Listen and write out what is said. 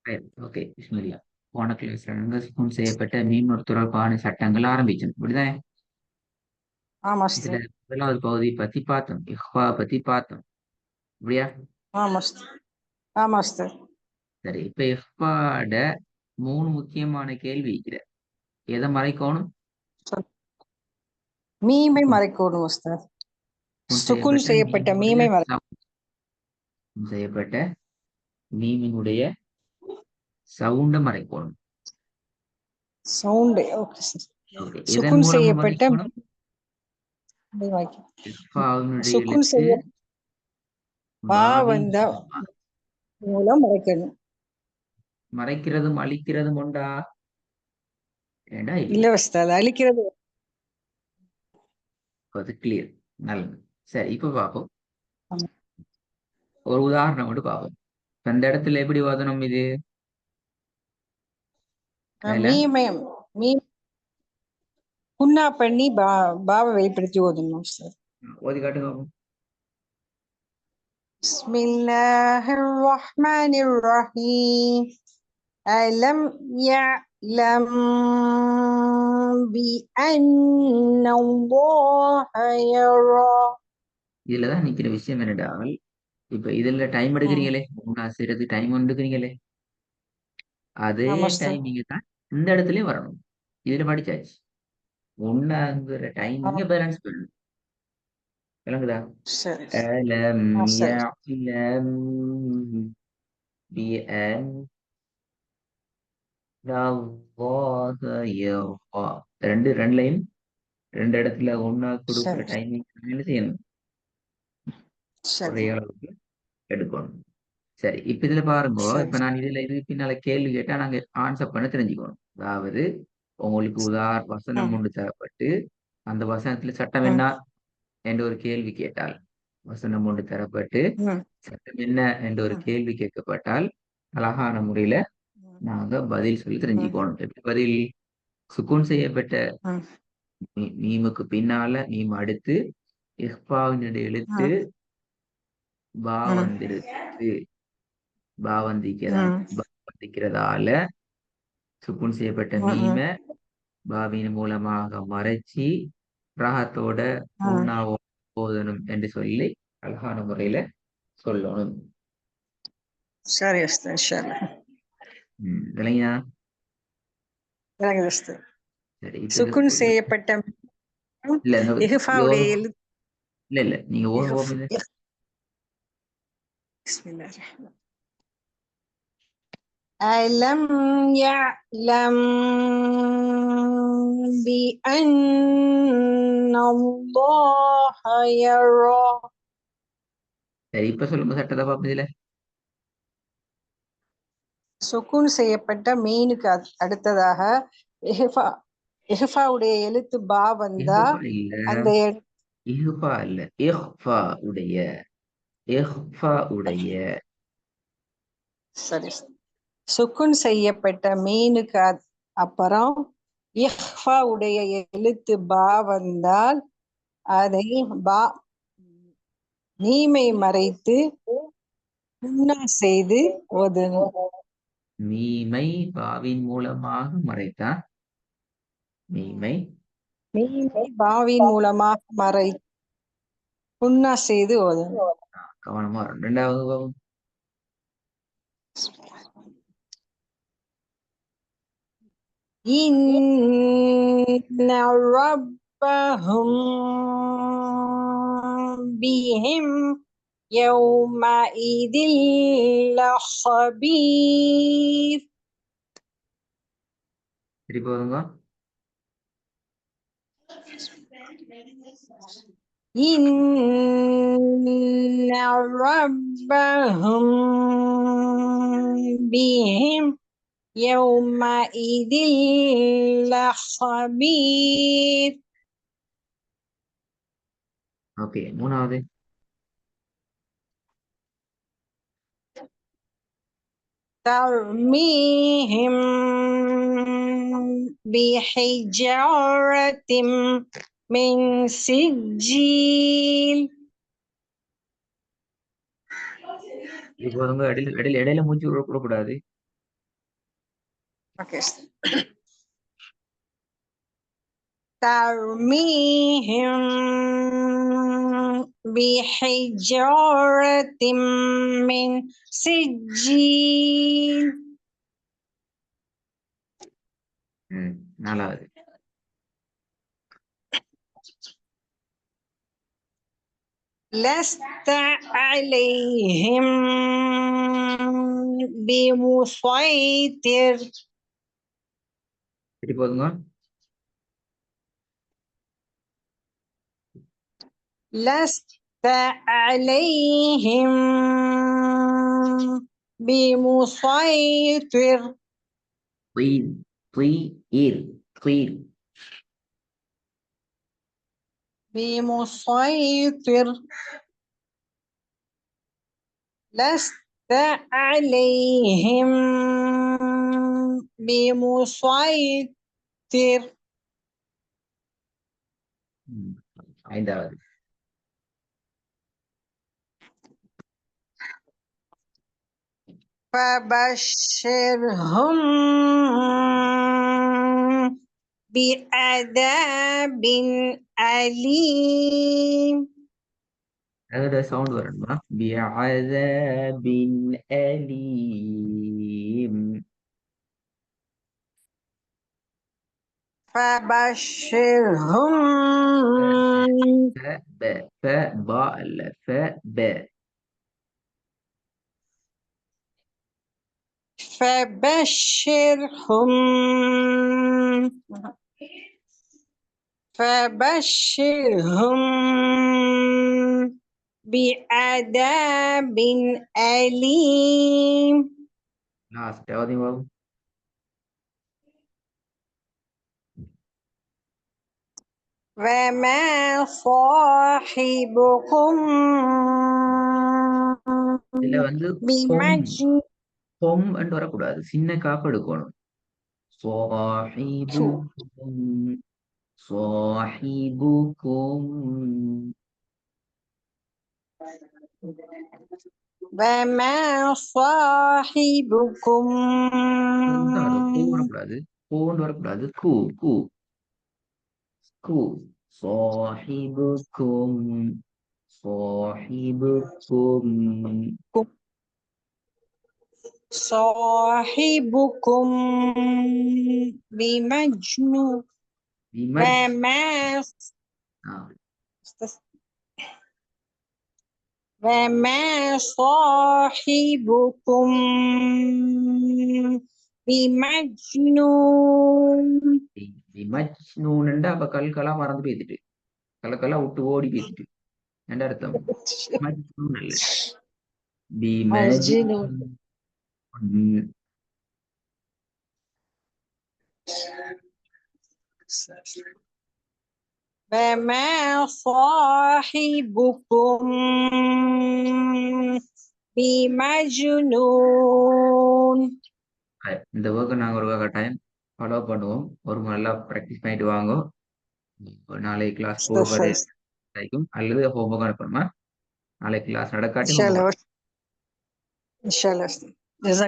Okay, பிஸ்மில்லா. போன கிளாஸ்ல நாங்க சுக்குன் செய்யப்பட்ட மீன் தொடர்பான சட்டங்கள் ஆரம்பிச்சோம். இப்படிதான் ஆமா இதுல உஸ்தாத். முதலாவது பகுதி பத்தி பார்த்தோம். இஹ்ஃபா பத்தி பார்த்தோம். இப்படியா? ஆமா உஸ்தாத். ஆமா உஸ்தாத். சரி, இப்ப இஹ்ஃபாட 3 முக்கியமான கேள்வி இருக்கிற. எதை மறைக்கணும்? சொல். மீமை சுக்குன் மறைக்கணும் உஸ்தாத். சுக்குன் சுக்குன் செய்யப்பட்ட செய்யப்பட்ட மீனுடைய மீமை மறை சுக்குன் செய்யப்பட்ட மீனினுடைய சவுண்ட மறைக்கணும். சவுண்டு. Okay sir. ஓகே, எதன் சுக்குன் மூலமா செய்யப்பட்ட மறைக்கணும்? மீமை மறைக்க- இஹ்ஃபாவினுடைய சுக்குன் எழுத்து செய்ய பா பாவின் வந்த மூலம் மறைக்கணும். மறைக்கிறதும் அழிக்கிறதும் உண்டா? ஏண்டா இல்ல. இல்ல உஸ்தாத், அழிக்கிறது. அது கிளியர். நல்லது. சரி, இப்ப பார்ப்போம். ஆமா. ஒரு உதாரணம் மட்டும் பார்ப்போம். இப்ப இந்த இடத்துல எப்படி வதனம் இது? அதுல மீமை மீ குன்னா பண்ணி பாவை வெளிப்படுத்தி ஓதணும் உஸ்தாத். ஓதி காட்டுங்க பார்ப்போம். பிஸ்மில்லாஹிர் ரஹ்மானிர் ரஹீம். ألم يعلم بأن الله يرى. இதுலதான் நிக்கிற விஷயம் என்னடால், இப்ப இதுல டைம் ம். எடுக்கிறீங்களே, செய்யறதுக்கு டைம் எடுக்கிறீங்களே, அதே ஆமா உஸ்தாத். டைமிங்க தான் இந்த இடத்துலயும் வரணும். இதுல படிச்சாச்சு. ஒன்னாங்கிற டைமிங்க ஆ, பேலன்ஸ் பண்ணணும். விளங்குதா? சரி. அலம் சரி. யஅலம் பிஅன் அல்லாஹ யரா. ரெண்டு லைன், ரெண்டு இடத்துல ஒன்னா கொடுக்குற சரி. டைமிங் என்ன செய்யணும்? ஒரே சரி. அளவுக்கு எடுக்கணும். சரி, இப்ப இதுல பாருங்க. சரி. இப்ப நான் இது பின்னால கேள்வி கேட்டா நாங்க ஆன்சர் பண்ண தெரிஞ்சுக்கணும். அதாவது உங்களுக்கு வசனம் ம். ஒன்று தரப்பட்டு அந்த வசனத்துல சட்டம் என்ன ம். என்ற ஒரு கேள்வி கேட்டால், வசனம் ஒன்று தரப்பட்டு ம். சட்டம் என்ன என்ற ஒரு ம். கேள்வி கேட்கப்பட்டால் அழகான முறையில ம். நாங்க பதில் சொல்லி ம். தெரிஞ்சுக்கணும். எப்படி பதில்? சுக்கூன் செய்யப்பட்ட ம். மீமுக்கு பின்னால மீம் அடுத்து இஹ்பாவினுடைய எழுத்து ம். பா ம். வந்திருக்கு. பா ம். வந்திக்கிறதால சுக்குன் செய்யப்பட்ட மீம ம். பாவின் மூலமாக மறைச்சி ராகத்தோட ம். உண்ணாவோ போதணும் என்று சொல்லி அழகான முறையில சொல்லணும். சரி உஸ்தாத், இன்ஷா அல்லாஹ். இல்லையா? விளங்குது உஸ்தாத். சரி, இப்ப சுக்குன் செய்யப்பட்ட இல்ல இஹ்ஃபாவுடைய யோக எழுத்து இல்ல நீங்க இஹ்ஃப் ஓதுங்க. இஹ் பிஸ்மில்லாஹ். ألم يعلم بأن الله يرى. சரி, இப்ப சொல்லுங்க சட்டத்தை பாப்போம். இதுல சுக்குன் செய்யப்பட்ட மீனுக்கு அடுத்ததாக இஹ்ஃபா இஹ்ஃபாவுடைய எழுத்து பா வந்தா இஹ்ஃபா இல்ல, அந்த இஹ்ஃபா இல்ல, இஹ்ஃபா உடைய, இஹ்ஃபா உடைய. சரி. சுக்குன் செய்யப்பட்ட மீனுக்கு அப்புறம் இஹ்ஃபாவுடைய எழுத்து பா வந்தால் அதை பா மீமை மறைத்து குன்னா செய்து ஓதணும். மீமை பாவின் மூலமாக மறைத்தான். மீமை மீமை பாவின் மூலமாக மறை குன்னா செய்து ஓதணும். கவனமா வரும். ரெண்டாவது பாவம். إن ربهم بهم يومئذ لخبير. திருப்பி வருங்க. إن ربهم بهم يومئذ لخبير. ஓகே, மூணாவது. ترميهم بحجارة من سجيل. திருப்பி வருங்க. இடையில இடையில இடையில மூச்சு விடக்கூடாது. Okay. ترميهم بحجارة من سجيل. நாலாவது. لست عليهم بمسيطر. சரி போதுங்க. لست عليهم بمسيطر. طين طير طير بمسيطر. لست عليهم بمسيطر. ஐந்தாவது. فبشرهم بعذاب أليم. அதோட சவுண்ட் வரணுமா? بعذاب أليم. فبشرهم ف ب ف با இல்ல ف ب. فبشرهم فبشرهم بعذاب أليم. லாஸ்ட் எவ்வளவு வரும்? وما صاحبكم இதுல வந்து بمجنون. ஹொம் என்று வரக்கூடாது, சின்ன காப்பு எடுக்கணும். صاحبكم صاحبكم. وما صاحبكم கூ வரக்கூடாது, கூன்னு வரக்கூடாது, கூ கூ கூ. صاحبكم صاحبكم صاحبكم بمجنون. وما وما صاحبكم بمجنون. மஜ்னூன்டா அப்ப கல்கெல்லாம் மறந்து பேத்துட்டு, கலக்கெல்லாம் விட்டு ஓடி பேத்துட்டு என்ன அர்த்தம்? மஜ்னூன் அல்ல, مجنون. பிமஜ்னூன். وما صاحبكم بمجنون. இந்த ஒர்க்கை நாங்கள் ஒரு கட்டாயம் ஃபாலோ பண்ணுவோம். ஒரு நல்லா ப்ராக்டிஸ் பண்ணிட்டு வாங்க. நாளைக்கு கிளாஸ் போக வரைக்கும் அல்லது ஹோம்ஒர்க் அனுப்பணுமா? நாளைக்கு கிளாஸ் إن நடக்காட்டி شاء ஹோம்ஒர்க் الله. إن شاء الله.